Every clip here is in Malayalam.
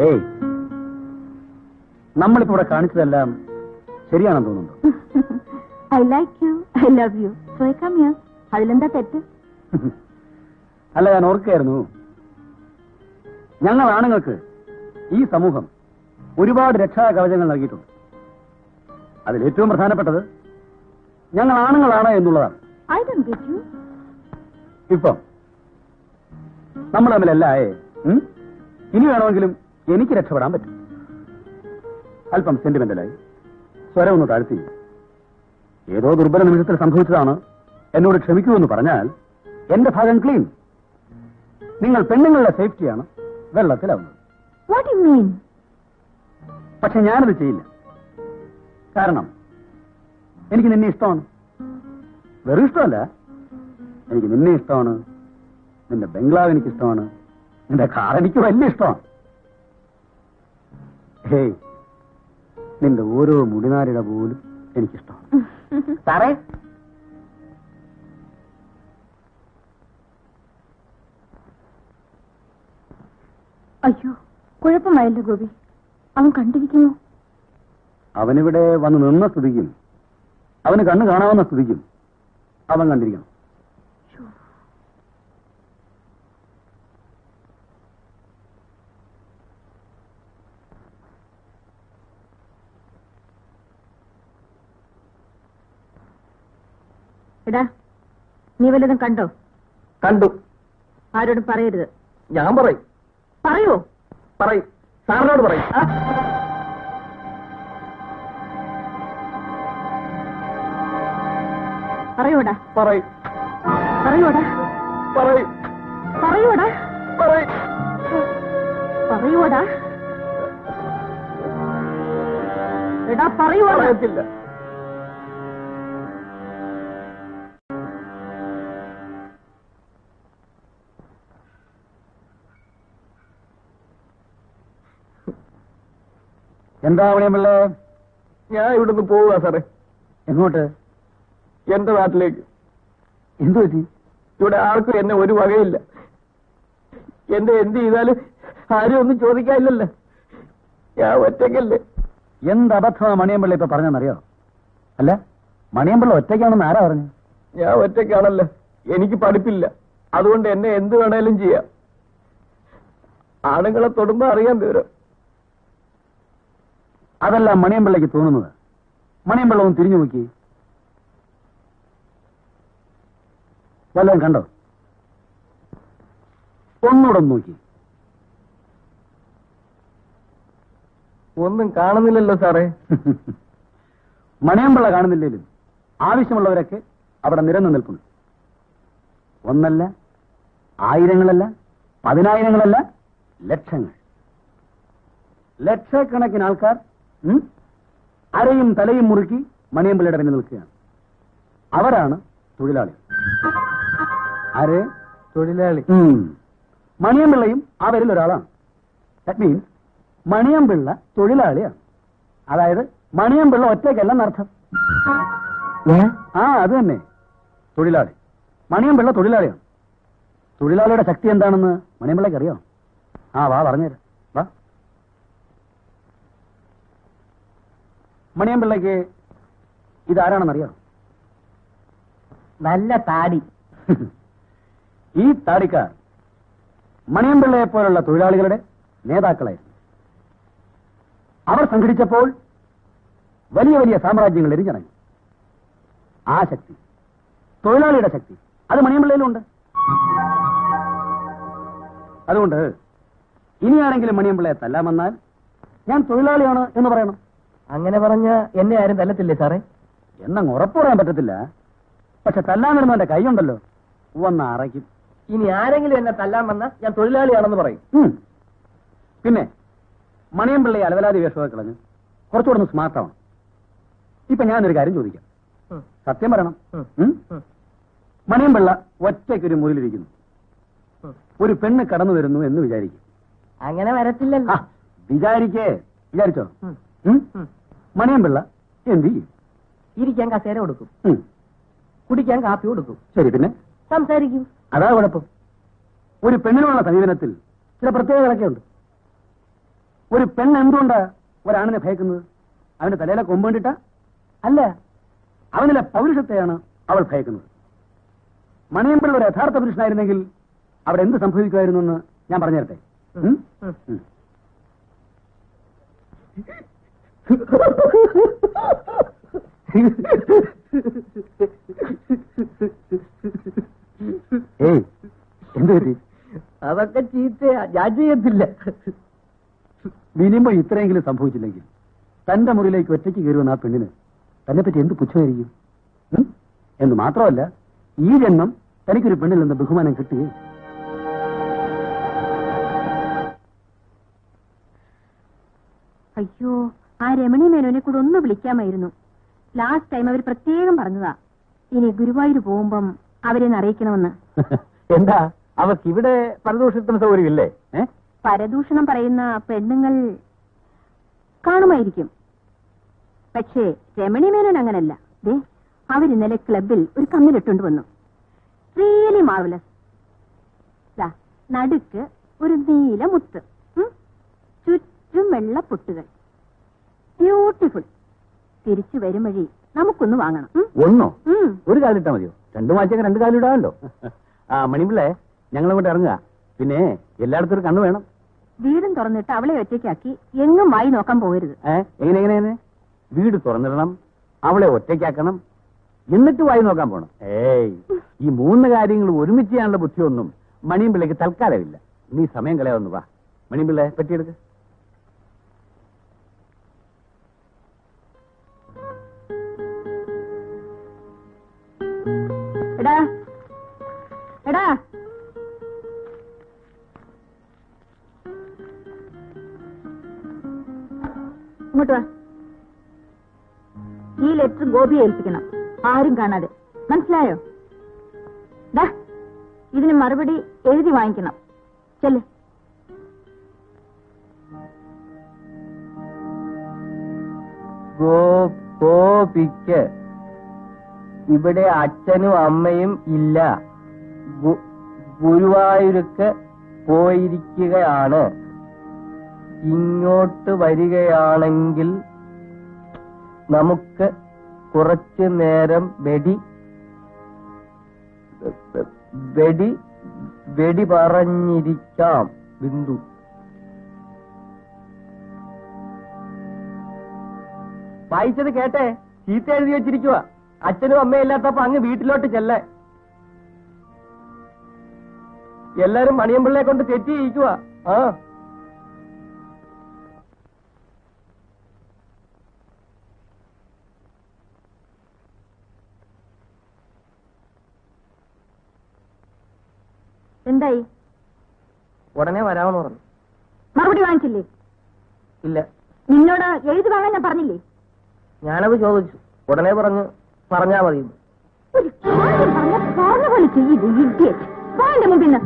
ഏയ്, നമ്മളിപ്പോ ഇവിടെ കാണിച്ചതെല്ലാം ശരിയാണെന്ന് തോന്നുന്നു. I like you, I love you, so I come here. അതിലെന്താ തെറ്റ്? അല്ല, ഞാൻ ഓർക്കുകയായിരുന്നു, ഞങ്ങൾ ആണുങ്ങൾക്ക് ഈ സമൂഹം ഒരുപാട് രക്ഷാ കവചങ്ങൾ നൽകിയിട്ടുണ്ട്. അതിലേറ്റവും പ്രധാനപ്പെട്ടത് ഞങ്ങൾ ആണുങ്ങളാണ് എന്നുള്ളതാണ്. I don't get you. ഇപ്പം നമ്മൾ തമ്മിലല്ല, ഇനി വേണമെങ്കിലും എനിക്ക് രക്ഷപ്പെടാൻ പറ്റും. അല്പം സെന്റിമെന്റലായി സ്വരം ഒന്ന് താഴ്ത്തി, ഏതോ ദുർബല നിമിഷത്തിൽ സംഭവിച്ചതാണ്, എന്നോട് ക്ഷമിക്കൂ എന്ന് പറഞ്ഞാൽ എന്റെ ഭാഗം ക്ലീൻ. നിങ്ങൾ പെണ്ണുങ്ങളുടെ സേഫ്റ്റിയാണ് വെള്ളത്തിലാവുന്നത്. What you mean? പക്ഷെ ഞാനത് ചെയ്യില്ല. കാരണം എനിക്ക് നിന്നെ ഇഷ്ടമാണ്. വെറും ഇഷ്ടമല്ല, എനിക്ക് നിന്നെ ഇഷ്ടമാണ്, നിന്റെ ബംഗ്ലാവ് എനിക്ക് ഇഷ്ടമാണ്, നിന്റെ കാർ എനിക്ക് വലിയ ഇഷ്ടമാണ്. ഹേയ്, നിന്റെ ഓരോ മുടിനാരിട പോലും എനിക്കിഷ്ടമാണ്. സാറേ, അയ്യോ, കുഴപ്പമായല്ലോ ഗോപി. അവൻ കണ്ടിരിക്കുന്നു. അവനിവിടെ വന്ന് നിന്ന സ്ഥിതിക്കും അവന് കണ്ണ് കാണാവുന്ന സ്ഥിതിക്കും അവൻ കണ്ടിരിക്കണം. എടാ, നീ വല്ലതും കണ്ടോ? കണ്ടു. ആരോടും പറയരുത്. ഞാൻ പറയും. പറയോ? പറയും. സാറിനോട് പറയും. പറയൂടാ. പറയും. പറയൂടാ. പറയും. പറയൂടാ. പറയും. പറയൂടാ. എടാ, പറയൂടാ. പറയത്തില്ല. എന്താ മണിയമ്പിള്ള? ഞാൻ ഇവിടുന്ന് പോവുക സാറേ. എങ്ങോട്ട്? എന്റെ നാട്ടിലേക്ക്. എന്തു പറ്റി? ഇവിടെ ആർക്കും എന്നെ ഒരു വകയില്ല. എന്റെ എന്ത് ചെയ്താലും ആരും ഒന്നും ചോദിക്കാനില്ലല്ലോ. ഞാൻ ഒറ്റയ്ക്കല്ലേ. എന്ത് അബദ്ധമാണ് മണിയമ്പിള്ള ഇപ്പൊ പറഞ്ഞെന്നറിയോ? അല്ല, മണിയമ്പിള്ള ഒറ്റയ്ക്കാണെന്ന് ആരാ പറഞ്ഞു? ഞാൻ ഒറ്റയ്ക്കാണല്ലോ. എനിക്ക് പഠിപ്പില്ല. അതുകൊണ്ട് എന്നെ എന്ത് വേണേലും ചെയ്യാം. ആണുങ്ങളെ തൊടുമ്പോ അറിയാൻ വിവരം. അതല്ല മണിയമ്പിള്ളയ്ക്ക് തോന്നുന്നത്. മണിയമ്പിള്ള ഒന്ന് തിരിഞ്ഞു നോക്കി. വല്ലതും കണ്ടോ? ഒന്നുകൂടെ ഒന്ന് നോക്കി. ഒന്നും കാണുന്നില്ലല്ലോ സാറേ. മണിയമ്പിള്ള കാണുന്നില്ലേലും ആവശ്യമുള്ളവരൊക്കെ അവിടെ നിരന്നു നിൽക്കുന്നു. ഒന്നല്ല, ആയിരങ്ങളല്ല, പതിനായിരങ്ങളല്ല, ലക്ഷങ്ങൾ. ലക്ഷക്കണക്കിന് ആൾക്കാർ അരയും തലയും മുറുക്കി മണിയമ്പിള്ളയുടെ പിന്നിൽ നിൽക്കുകയാണ്. അവരാണ് തൊഴിലാളി. ആര്? തൊഴിലാളി. മണിയമ്പിള്ളയും അവരിൽ ഒരാളാണ്. ദാറ്റ് മീൻസ് മണിയമ്പിള്ള തൊഴിലാളിയാണ്. അതായത് മണിയമ്പിള്ള ഒറ്റയ്ക്കല്ലെന്നർത്ഥം. അത് തന്നെ, തൊഴിലാളി. മണിയമ്പിള്ള തൊഴിലാളിയാണ്. തൊഴിലാളിയുടെ ശക്തി എന്താണെന്ന് മണിയമ്പിള്ളയ്ക്ക് അറിയാം. വാ പറഞ്ഞുതരാം. വാ. മണിയമ്പിള്ളയ്ക്ക് ഇതാരാണെന്നറിയാം? നല്ല താടി. ഈ താടിക്കാർ മണിയമ്പിള്ളയെ പോലുള്ള തൊഴിലാളികളുടെ നേതാക്കളായിരുന്നു. അവർ സംഘടിച്ചപ്പോൾ വലിയ വലിയ സാമ്രാജ്യങ്ങൾ എരിഞ്ഞിറങ്ങി. ആ ശക്തി, തൊഴിലാളിയുടെ ശക്തി, അത് മണിയമ്പിള്ളയിലുണ്ട്. അതുകൊണ്ട് ഇനിയാണെങ്കിലും മണിയമ്പിള്ളയെ തല്ലാൻ വന്നാൽ ഞാൻ തൊഴിലാളിയാണ് എന്ന് പറയണം. അങ്ങനെ പറഞ്ഞ എന്നെ ആരും തല്ലത്തില്ലേ സാറേ? എന്നങ്ങ് ഉറപ്പ് പറയാൻ പറ്റത്തില്ല. പക്ഷെ തല്ലാൻ വരുന്നവന്റെ കൈയുണ്ടല്ലോ, വന്ന് അറയ്ക്കും. ഇനി ആരെങ്കിലും എന്നെ തല്ലാൻ വന്നാൽ ഞാൻ തൊഴിലാളിയാണെന്ന് പറയും. പിന്നെ മണിയമ്പിള്ളയെ അലവലാതി വേഷമൊക്കെ കളഞ്ഞ് കുറച്ചുകൂടെ ഒന്ന് സ്മാർട്ടാവണം. ഇപ്പൊ ഞാനൊരു കാര്യം ചോദിക്കാം, സത്യം പറയണം. മണിയമ്പിള്ള ഒറ്റയ്ക്കൊരു മുറിയിലിരിക്കുന്നു. ഒരു പെണ്ണ് കടന്നു വരുന്നു എന്ന് വിചാരിക്കും. അങ്ങനെ വരത്തില്ലല്ലോ. വിചാരിച്ചോ? മണിയമ്പിള്ള എന്ത് ചെയ്യും? ഇരിക്കാൻ കസേര കൊടുക്കും, കുടിക്കാൻ കാപ്പി കൊടുക്കും. ശരി, പിന്നെ സംസാരിക്കും. അതാ കുഴപ്പം. ഒരു പെണ്ണിനുള്ള സമീപനത്തിൽ ചില പ്രത്യേകതകളൊക്കെ ഉണ്ട്. ഒരു പെണ്ണ് എന്തുകൊണ്ടാ ഒരാണിനെ ഭയക്കുന്നത്? അവന്റെ തലയിലെ കൊമ്പ് കണ്ടിട്ടാ? അല്ല, അവനിലെ പൗരുഷത്തെയാണ് അവൾ ഭയക്കുന്നത്. മണിയമ്പിള്ള ഒരു യഥാർത്ഥ പുരുഷനായിരുന്നെങ്കിൽ അവിടെ എന്ത് സംഭവിക്കുമായിരുന്നു എന്ന് ഞാൻ പറഞ്ഞു തരട്ടെ. ഏയ്, എന്ത് പറ്റി? അതൊക്കെ ചീത്തയാ, ഞാൻ ചെയ്യത്തില്ല. മിനിമം ഇത്രയെങ്കിലും സംഭവിച്ചില്ലെങ്കിൽ തന്റെ മുറിയിലേക്ക് ഒറ്റയ്ക്ക് കയറുമെന്ന് ആ പെണ്ണിന് തന്നെ പറ്റി എന്ത് പുച്ഛമായിരിക്കും? എന്ന് മാത്രമല്ല, ഈ ജന്മം തനിക്കൊരു പെണ്ണിൽ നിന്ന് ബഹുമാനം കിട്ടുകയും. അയ്യോ, ആ രമണി മേനോനെ കൂടെ ഒന്ന് വിളിക്കാമായിരുന്നു. ലാസ്റ്റ് ടൈം അവർ പ്രത്യേകം പറഞ്ഞതാ ഇനി ഗുരുവായൂർ പോകുമ്പം അവരെ അറിയിക്കണമെന്ന്. എന്താ, അവർക്ക് ഇവിടെ പരദൂഷണത്തിന് സൗകര്യമില്ലേ? പരദൂഷണം പറയുന്ന പെണ്ണുങ്ങൾ കാണുമായിരിക്കും. പക്ഷേ രമണി മേനോൻ അങ്ങനല്ല. ദേ, അവരിന്നലെ ക്ലബിൽ ഒരു കമ്മിലിട്ടുകൊണ്ട് വന്നു. Really marvellous. നടുക്ക് ഒരു നീല മുത്ത്, ചുറ്റും വെള്ള പൊട്ടുകൾ. ബ്യൂട്ടിഫുൾ. തിരിച്ചു വരും വഴി നമുക്കൊന്ന് വാങ്ങണം. ഒന്നോ? ഒരു കാലിട്ടാ മതിയോ? രണ്ടു മാറ്റൊക്കെ രണ്ട് കാലിടാമല്ലോ. ആ മണിപിള്ളേ, ഞങ്ങളങ്ങോട്ട് ഇറങ്ങുക. പിന്നെ എല്ലായിടത്തും ഒരു കണ്ണു വേണം. വീടും തുറന്നിട്ട് അവളെ ഒറ്റയ്ക്കാക്കി എങ്ങും വായി നോക്കാൻ പോകരുത്. എങ്ങനെ? വീട് തുറന്നിടണം, അവളെ ഒറ്റയ്ക്കാക്കണം, എന്നിട്ട് വായി നോക്കാൻ പോണം. ഏയ്, ഈ മൂന്ന് കാര്യങ്ങൾ ഒരുമിച്ച് ചെയ്യാനുള്ള ബുദ്ധിയൊന്നും മണിയമ്പിള്ളയ്ക്ക് തൽക്കാലമില്ല. നീ സമയം കളയാവുന്നു. വാ മണിയമ്പിള്ളേ, പറ്റിയെടുക്ക്. എടാ എടാ, ഇങ്ങോട്ട് വാ. ഈ ലെറ്റർ ഗോപിയെ ഏൽപ്പിക്കണം, ആരും കാണാതെ. മനസ്സിലായോ? ദാ, ഇതിന് മറുപടി എഴുതി വാങ്ങിക്കണം. ചെല്ല്. ഗോപിക്ക് ഇവിടെ അച്ഛനും അമ്മയും ഇല്ല. ഗുരുവായൂർക്ക് പോയിരിക്കുകയാണ്. ഇങ്ങോട്ട് വരികയാണെങ്കിൽ നമുക്ക് കുറച്ചു നേരം വെടി പറഞ്ഞിരിക്കാം. ബിന്ദു. വായിച്ചത് കേട്ടെ? ചീത്ത എഴുതി വെച്ചിരിക്കുക. അച്ഛനും അമ്മയും ഇല്ലാത്തപ്പോ അങ്ങ് വീട്ടിലോട്ട് ചെല്ലേ. എല്ലാരും മണിയമ്പിള്ളയെ കൊണ്ട് തെറ്റി ചെയ്യിക്കുക. ആ, എന്തായി? ഉടനെ വരാമെന്ന് പറഞ്ഞു. മറുപടി വാങ്ങിച്ചില്ലേ? ഇല്ല. നിന്നോട് എഴുതി വാങ്ങാൻ ഞാൻ പറഞ്ഞില്ലേ? ഞാനത് ചോദിച്ചു. ഉടനെ പറഞ്ഞാ മതി. ഒരു കാര്യം പറഞ്ഞ പോലെ ചെയ്യില്ല. ഇഡിയറ്റ്. വാ എന്റെ മുമ്പിൽ നിന്ന്.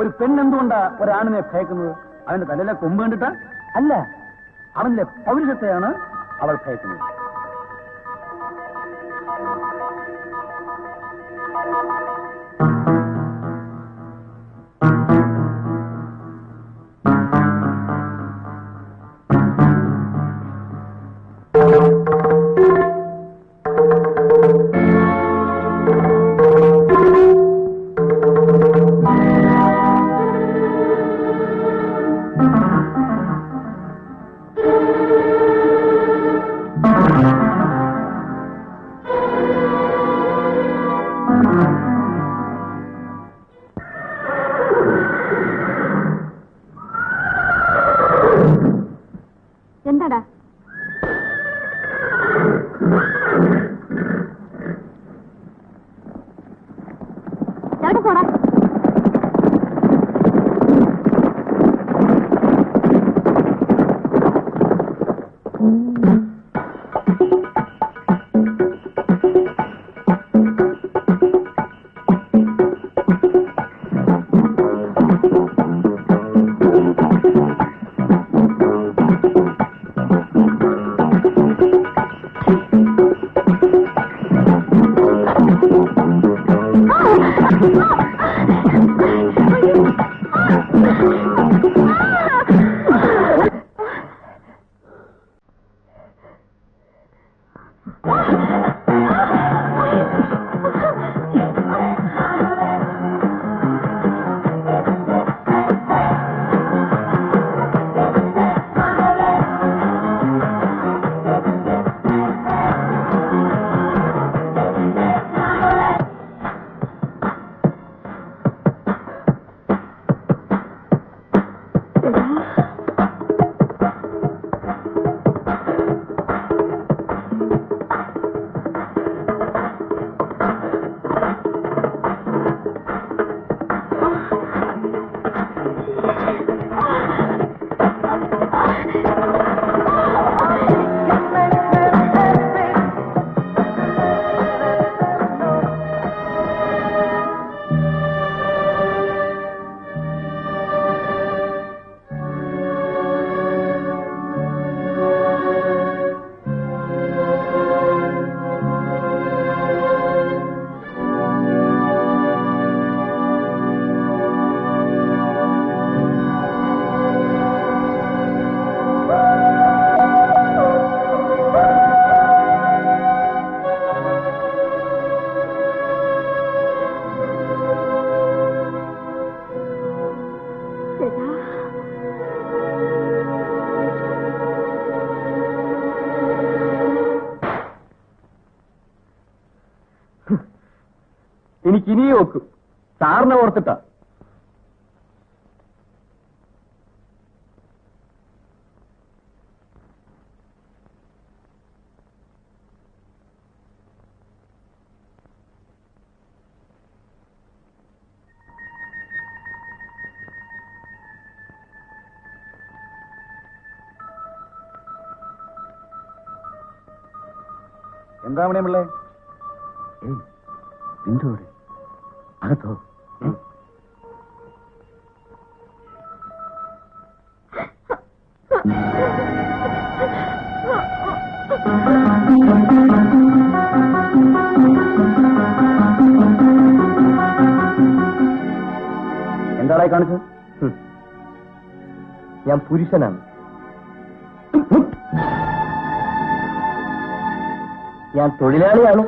ഒരു പെണ്ണെന്തുകൊണ്ടാ ഒരാണിനെ ഭയക്കുന്നത്? അവന്റെ തലയിലെ കൊമ്പ് കണ്ടിട്ടാ? അല്ല, അവന്റെ പൗരുഷത്തെയാണ് അവൾ ഭയക്കുന്നത്. എനിക്കിനിയും വെക്കും സാറിനെ ഓർത്തിട്ടാ. എന്താ മണിയമ്പിള്ളേ? ബിന്ദുവിടെ അകത്തോ? എന്താടായി കാണിച്ചത്? ഞാൻ പുരുഷനാണ്. ഞാൻ തൊഴിലാളിയാണ്.